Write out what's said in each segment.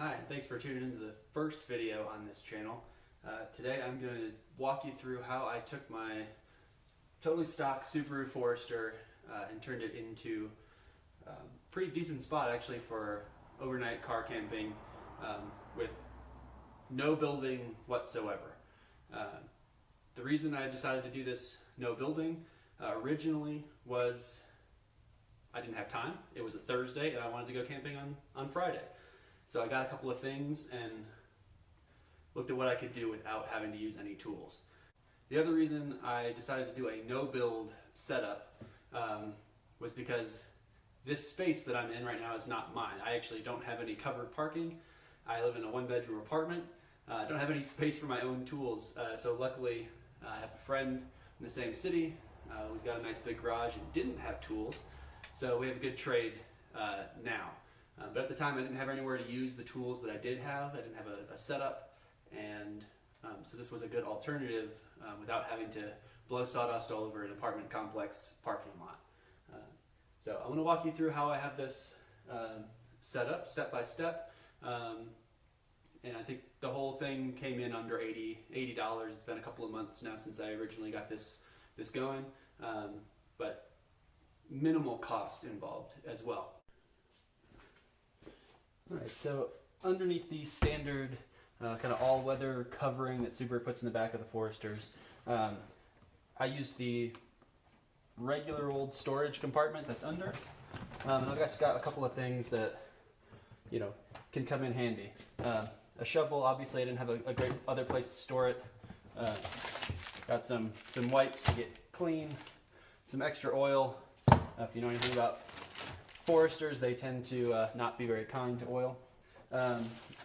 Hi, and thanks for tuning into the first video on this channel. Today I'm going to walk you through how I took my totally stock Subaru Forester and turned it into a pretty decent spot actually for overnight car camping with no building whatsoever. The reason I decided to do this no building originally was I didn't have time. It was a Thursday and I wanted to go camping on Friday. So I got a couple of things and looked at what I could do without having to use any tools. The other reason I decided to do a no-build setup was because this space that I'm in right now is not mine. I actually don't have any covered parking. I live in a one-bedroom apartment. I don't have any space for my own tools. So luckily I have a friend in the same city who's got a nice big garage and didn't have tools. So we have a good trade now. But at the time I didn't have anywhere to use the tools that I did have. I didn't have a setup, and so this was a good alternative without having to blow sawdust all over an apartment complex parking lot. So I'm going to walk you through how I have this set up step by step, and I think the whole thing came in under $80. It's been a couple of months now since I originally got this going, but minimal cost involved as well. Alright, so underneath the standard kind of all-weather covering that Subaru puts in the back of the Foresters, I used the regular old storage compartment that's under, and I've just got a couple of things that, you know, can come in handy. A shovel, obviously I didn't have a great other place to store it. Got some wipes to get clean, some extra oil. If you know anything about Foresters, they tend to not be very kind to oil. I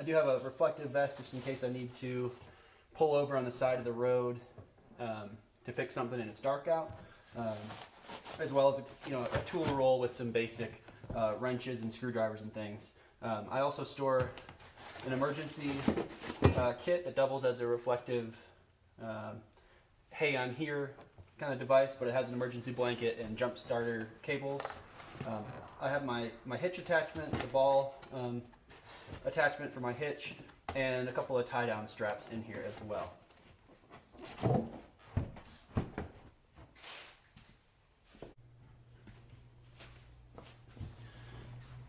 do have a reflective vest just in case I need to pull over on the side of the road to fix something and it's dark out, as well as a tool roll with some basic wrenches and screwdrivers and things. I also store an emergency kit that doubles as a reflective hey I'm here kind of device, but it has an emergency blanket and jump starter cables. I have my hitch attachment, the ball attachment for my hitch, and a couple of tie-down straps in here as well.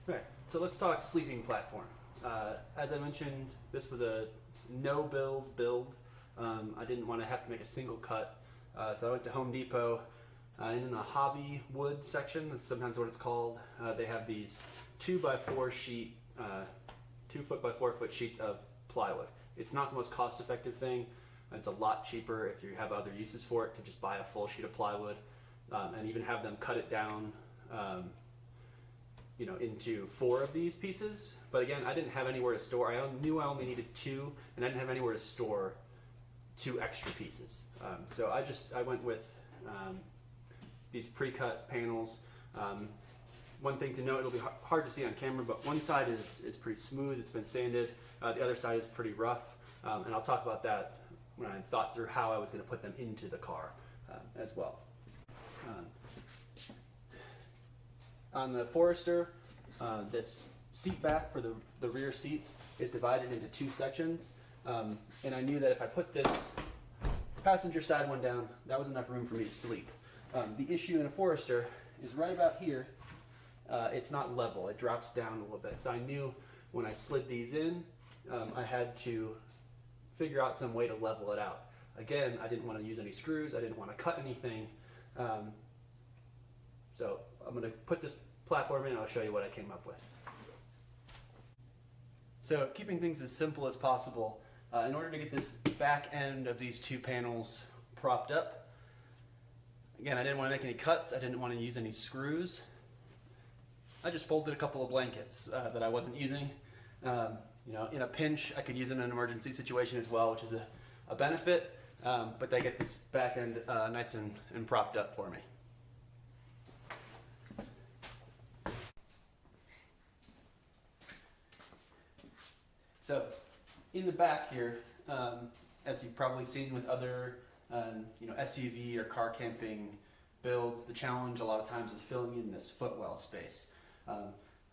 Right, so let's talk sleeping platform. As I mentioned, this was a no-build build. I didn't want to have to make a single cut, so I went to Home Depot. And in the hobby wood section, that's sometimes what it's called, they have these 2x4 sheet, 2 foot by 4 foot sheets of plywood. It's not the most cost effective thing. It's a lot cheaper if you have other uses for it to just buy a full sheet of plywood and even have them cut it down into 4 of these pieces. But again, I didn't have anywhere to store. I knew I only needed 2, and I didn't have anywhere to store 2 extra pieces. So I went with these pre-cut panels. One thing to note, it'll be hard to see on camera, but one side is pretty smooth, it's been sanded. The other side is pretty rough, and I'll talk about that when I thought through how I was going to put them into the car as well. On the Forester, this seat back for the rear seats is divided into 2 sections, and I knew that if I put this passenger side one down, that was enough room for me to sleep. The issue in a Forester is right about here. It's not level, it drops down a little bit. So I knew when I slid these in, I had to figure out some way to level it out. Again, I didn't want to use any screws, I didn't want to cut anything. So I'm going to put this platform in and I'll show you what I came up with. So keeping things as simple as possible, in order to get this back end of these 2 panels propped up, again, I didn't want to make any cuts, I didn't want to use any screws. I just folded a couple of blankets that I wasn't using. In a pinch, I could use in an emergency situation as well, which is a benefit, but they get this back end nice and propped up for me. So, in the back here, as you've probably seen with other SUV or car camping builds, the challenge a lot of times is filling in this footwell space.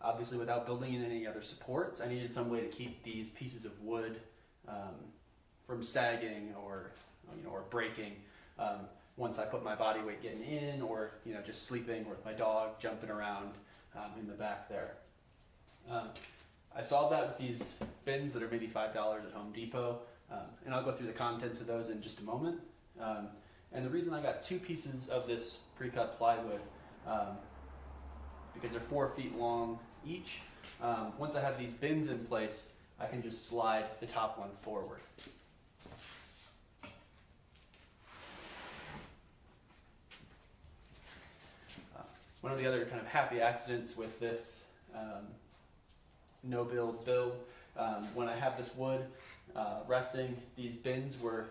obviously without building in any other supports. I needed some way to keep these pieces of wood from sagging or breaking once I put my body weight getting in, or just sleeping with my dog jumping around in the back there. I solved that with these bins that are maybe $5 at Home Depot, and I'll go through the contents of those in just a moment. And the reason I got 2 pieces of this pre-cut plywood, because they're 4 feet long each, once I have these bins in place, I can just slide the top one forward. One of the other kind of happy accidents with this no-build build, when I have this wood resting, these bins were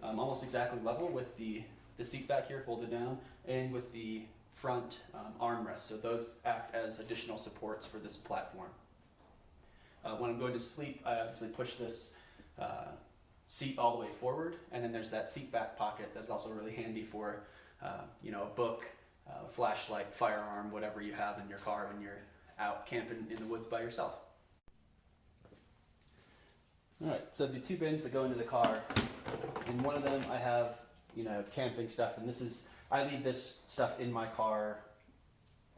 almost exactly level with the seat back here folded down and with the front armrest. So those act as additional supports for this platform. When I'm going to sleep, I obviously push this seat all the way forward, and then there's that seat back pocket that's also really handy for a book, flashlight, firearm, whatever you have in your car when you're out camping in the woods by yourself. Alright, so the 2 bins that go into the car, in one of them I have camping stuff, and I leave this stuff in my car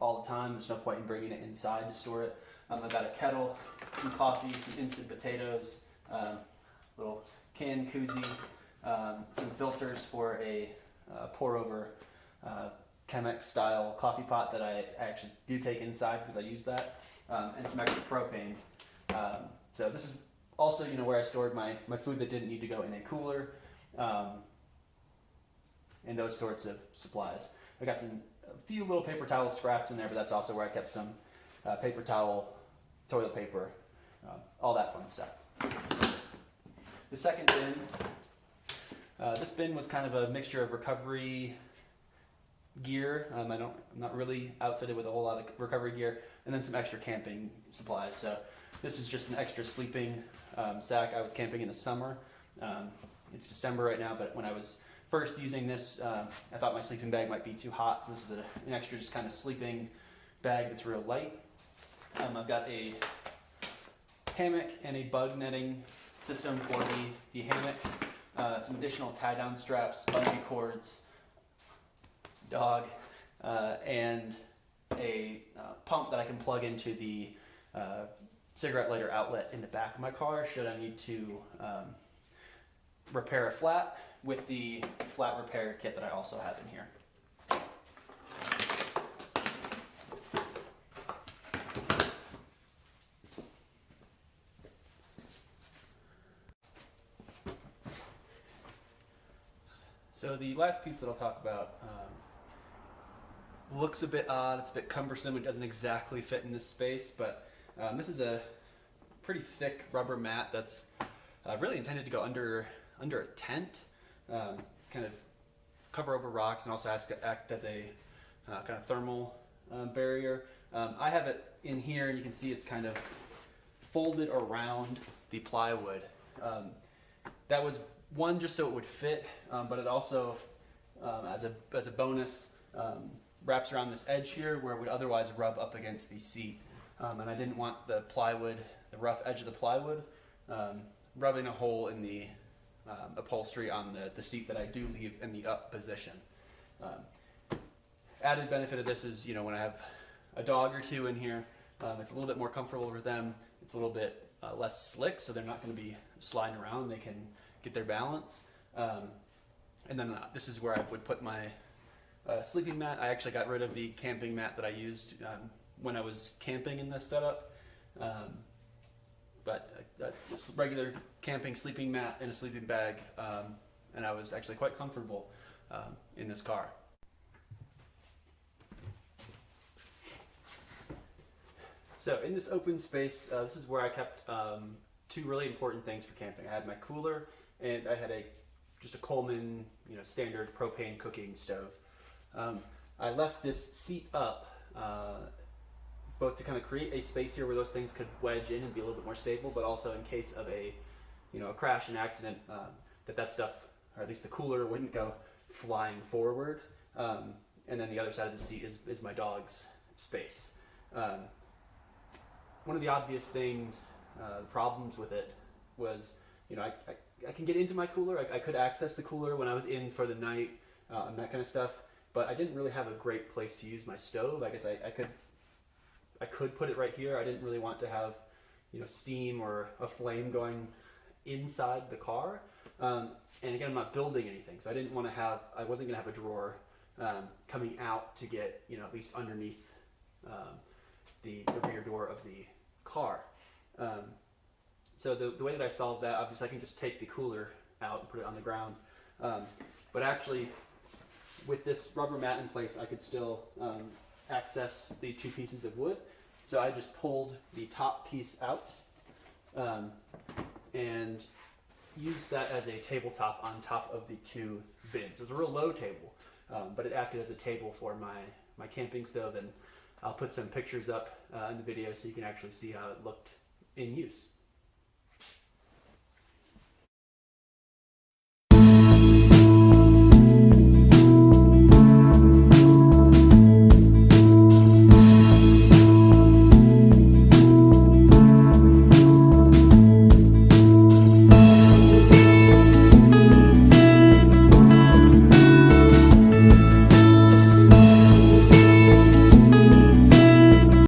all the time. There's no point in bringing it inside to store it. I've got a kettle, some coffee, some instant potatoes, little can koozie, some filters for a pour over Chemex style coffee pot that I actually do take inside because I use that, and some extra propane. So this is also where I stored my food that didn't need to go in a cooler, and those sorts of supplies. I got a few little paper towel scraps in there, but that's also where I kept some paper towel, toilet paper, all that fun stuff. The second bin, this bin was kind of a mixture of recovery gear. I'm not really outfitted with a whole lot of recovery gear, and then some extra camping supplies. So this is just an extra sleeping sack. I was camping in the summer. It's December right now, but when I was first using this, I thought my sleeping bag might be too hot, so this is an extra just kind of sleeping bag that's real light. I've got a hammock and a bug netting system for the hammock, some additional tie-down straps, bungee cords, dog, and a pump that I can plug into the cigarette lighter outlet in the back of my car should I need to repair a flat, with the flat repair kit that I also have in here. So the last piece that I'll talk about looks a bit odd, it's a bit cumbersome, it doesn't exactly fit in this space, but this is a pretty thick rubber mat that's really intended to go under a tent, kind of cover over rocks, and also act as a kind of thermal barrier. I have it in here, and you can see it's kind of folded around the plywood. That was one, just so it would fit, but it also, as a bonus, wraps around this edge here where it would otherwise rub up against the seat. And I didn't want the plywood, the rough edge of the plywood, rubbing a hole in the upholstery on the seat that I do leave in the up position. Added benefit of this is, when I have a dog or two in here, it's a little bit more comfortable for them. It's a little bit less slick, so they're not going to be sliding around. They can get their balance. And then this is where I would put my sleeping mat. I actually got rid of the camping mat that I used when I was camping in this setup. But that's just regular camping sleeping mat and a sleeping bag, and I was actually quite comfortable in this car. So in this open space, this is where I kept 2 really important things for camping. I had my cooler, and I had just a Coleman, standard propane cooking stove. I left this seat up, both to kind of create a space here where those things could wedge in and be a little bit more stable, but also in case of a crash and accident, that stuff, or at least the cooler, wouldn't go flying forward. And then the other side of the seat is my dog's space. one of the obvious things, problems with it was, I can get into my cooler. I could access the cooler when I was in for the night and that kind of stuff, but I didn't really have a great place to use my stove. I guess I could put it right here. I didn't really want to have, steam or a flame going inside the car. And again, I'm not building anything, so I wasn't gonna have a drawer coming out to get, at least underneath the rear door of the car. So the way that I solved that, obviously I can just take the cooler out and put it on the ground. But actually, with this rubber mat in place, I could still access the two pieces of wood. So I just pulled the top piece out and used that as a tabletop on top of the two bins. It was a real low table, but it acted as a table for my camping stove, and I'll put some pictures up in the video so you can actually see how it looked in use.